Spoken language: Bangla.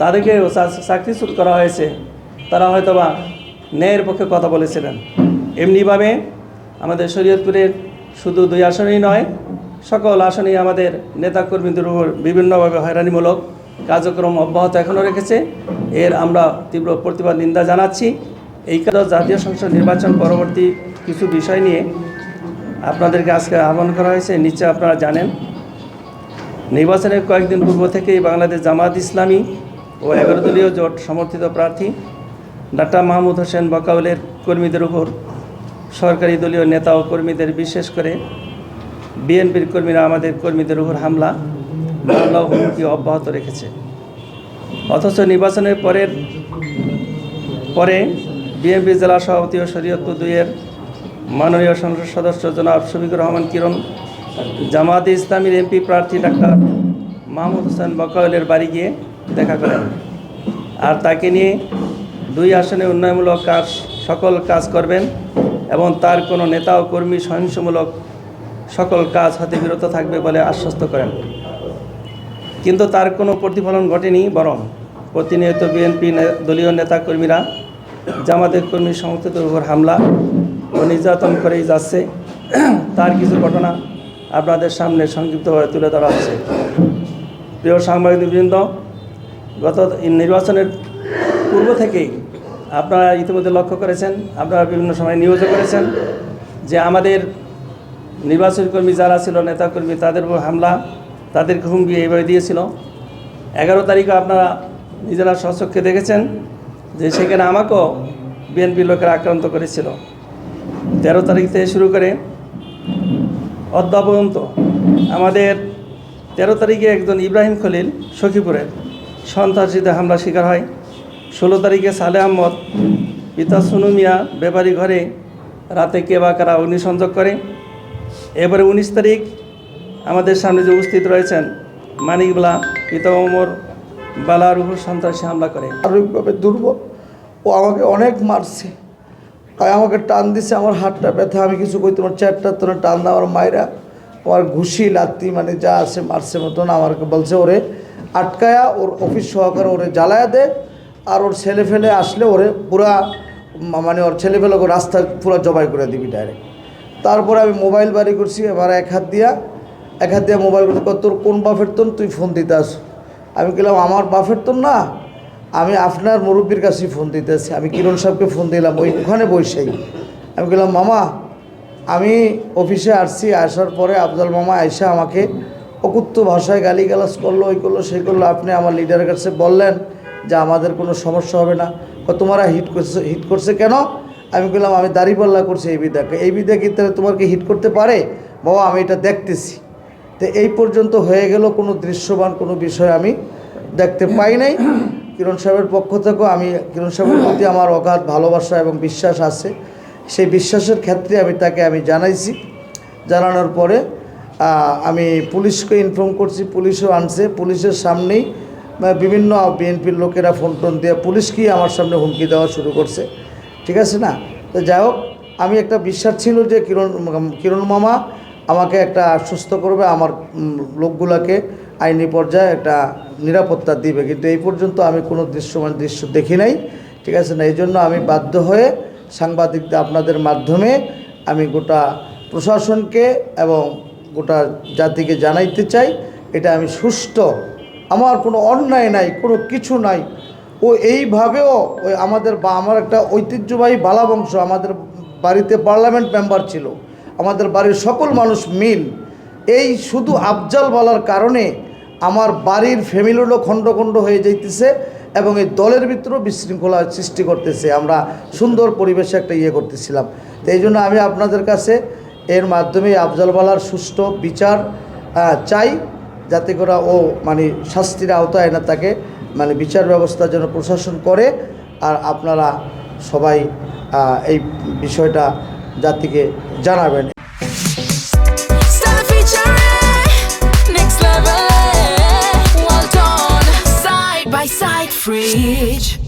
তাদেরকে চাকরিচ্যুত করা হয়েছে, তারা হয়তোবা ন্যায়ের পক্ষে কথা বলেছিলেন। এমনিভাবে আমাদের শরীয়তপুরের শুধু 2 আসনেই নয়, সকল আসনেই আমাদের নেতাকর্মীদের উপর বিভিন্নভাবে হয়রানিমূলক কার্যক্রম অব্যাহত এখনও রেখেছে। এর আমরা তীব্র প্রতিবাদ নিন্দা জানাচ্ছি। এই কারণে জাতীয় সংসদ নির্বাচন পরবর্তী কিছু বিষয় নিয়ে আপনাদেরকে আজকে আহ্বান করা হয়েছে। নিশ্চয় আপনারা জানেন, নির্বাচনের কয়েকদিন পূর্ব থেকেই বাংলাদেশ জামাত ইসলামী ও 11 দলীয় জোট সমর্থিত প্রার্থী ডাক্তার মাহমুদ হোসেন বকাউলের কর্মীদের উপর সরকারি দলীয় নেতা ও কর্মীদের, বিশেষ করে বিএনপির কর্মীরা আমাদের কর্মীদের উপর হামলা ও হুমকি অব্যাহত রেখেছে। অথচ নির্বাচনের পরে বিএনপি জেলা সভাপতি ও শরীয়তপুর 2-এর মাননীয় সংসদ সদস্য জনাব শফিকুর রহমান কিরণ জামায়াতে ইসলামীর এমপি প্রার্থী ডাক্তার মাহমুদ হোসেন বকাউলের বাড়ি গিয়ে দেখা করেন। আর তাকে নিয়ে 2 আসনে উন্নয়নমূলক সকল কাজ করবেন এবং তার কোনো নেতা ও কর্মী সহিংসমূলক সকল কাজ হতে বিরত থাকবে বলে আশ্বস্ত করেন। কিন্তু তার কোনো প্রতিফলন ঘটেনি, বরং প্রতিনিয়ত বিএনপি দলীয় নেতাকর্মীরা জামাতের কর্মী সমর্থকদের উপর হামলা ও নির্যাতন করেই যাচ্ছে। তার কিছু ঘটনা আপনাদের সামনে সংক্ষিপ্তভাবে তুলে ধরা হচ্ছে। প্রিয় সাংবাদিকবৃন্দ, গত নির্বাচনের পূর্ব থেকেই আপনারা ইতিমধ্যে লক্ষ্য করেছেন, আপনারা বিভিন্ন সময় নিউজও করেছেন যে আমাদের নির্বাচনী কর্মী যারা ছিল, নেতাকর্মী, তাদের উপর হামলা, তাদেরকে হুমকি এইভাবে দিয়েছিল। 11 তারিখে আপনারা নিজেরা স্বচক্ষে দেখেছেন যে সেখানে আমাকেও বিএনপির লোকেরা আক্রান্ত করেছিল। 13 তারিখ থেকে শুরু করে পর্যন্ত আমাদের 13 তারিখে একজন ইব্রাহিম খলিল সখীপুরের সন্ত্রাসীদের হামলা শিকার হয়। 16 তারিখে সালেহ আহমদ পিতা সুনু মিয়া ব্যাপারী ঘরে রাতে কে বা কারা অগ্নিসংযোগ করে। এবারে 19 তারিখ আমাদের সামনে যে উপস্থিত রয়েছেন মানিকবালা পিতা ওমর বালার উপর সন্ত্রাসী হামলা করে। শারীরিকভাবে দুর্বল, ও আমাকে অনেক মারছে, আমাকে টান দিছে, আমার হাতটা ব্যথা, আমি কিছু কইতে আমার 4টা তোরা টান দেওয়া, আমার মায়েরা আমার ঘুষি লাত্তি মানে যা আছে মারছে মতন। আমাকে বলছে ওরে আটকায়া ওর অফিস সহকারে ওরে জ্বালায়া দে, আর ওর ছেলে ফেলে আসলে ওরে পুরা মানে ওর ছেলে ফেলে ওকে রাস্তা পুরো জবাই করে দিবি ডাইরেক্ট। তারপরে আমি মোবাইল বাড়ি করছি, এবার এক হাত দিয়া মোবাইল করতে, তোর কোন বাফের তোন তুই ফোন দিতে আস। আমি গেলাম আমার বাফের তোন না, আমি আপনার মুরব্বীর কাছেই ফোন দিতেছি। আমি কিরণ সাহেবকে ফোন দিলাম ওখানে বসেই। আমি গেলাম মামা আমি অফিসে আসছি, আসার পরে আফজাল মামা আয়সা আমাকে অকুত্ত ভাষায় গালিগালাজ করলো, ওই করলো সেই করলো। আপনি আমার লিডারের কাছে বললেন যে আমাদের কোনো সমস্যা হবে না। তোমারা হিট করছে কেন? আমি বললাম আমি দাড়িপাল্লা করছি এই বিদ্যা কি তাহলে তোমাকে হিট করতে পারে? বাবা আমি এটা দেখতেছি। তো এই পর্যন্ত হয়ে গেল, কোনো দৃশ্যমান কোনো বিষয় আমি দেখতে পাই নাই। কিরণ সাহেবের পক্ষ থেকেও আমি কিরণ সাহেবের প্রতি আমার অগাধ ভালোবাসা এবং বিশ্বাস আছে। সেই বিশ্বাসের ক্ষেত্রে তাকে জানাইছি। জানানোর পরে আমি পুলিশকে ইনফর্ম করছি, পুলিশও আনছে। পুলিশের সামনেই বিভিন্ন বিএনপির লোকেরা ফোন টোন দিয়ে পুলিশকেই আমার সামনে হুমকি দেওয়া শুরু করছে। ঠিক আছে না? তো যাই হোক, আমি একটা বিশ্বাস ছিল যে কিরণ মামা আমাকে একটা আশ্বস্ত করবে, আমার লোকগুলোকে আইনি পর্যায়ে একটা নিরাপত্তা দিবে। কিন্তু এই পর্যন্ত আমি কোনো দৃশ্য দেখি নাই। ঠিক আছে না? এই জন্য আমি বাধ্য হয়ে সাংবাদিকদের আপনাদের মাধ্যমে আমি গোটা প্রশাসনকে এবং গোটা জাতিকে জানাইতে চাই, এটা আমি সুষ্ঠু, আমার কোনো অন্যায় নাই, কোনো কিছু নাই। ও এইভাবেও আমার একটা ঐতিহ্যবাহী বালা বংশ, আমাদের বাড়িতে পার্লামেন্ট মেম্বার ছিল, আমাদের বাড়ির সকল মানুষ মিল। এই শুধু আফজাল বলার কারণে আমার বাড়ির ফ্যামিলিরও খণ্ড খণ্ড হয়ে যাইতেছে এবং এই দলের ভিতরেও বিশৃঙ্খলা সৃষ্টি করতেছে। আমরা সুন্দর পরিবেশে একটা করতেছিলাম। তো এই জন্য আমি আপনাদের কাছে এর মাধ্যমে আফজাল বলার সুষ্ঠু বিচার চাই, যাতে করে ও মানে শাস্তির আওতায় না তাকে মানে বিচার ব্যবস্থা যেন প্রশাসন করে। আর আপনারা সবাই এই বিষয়টা জাতিকে জানাবেন। Fridge.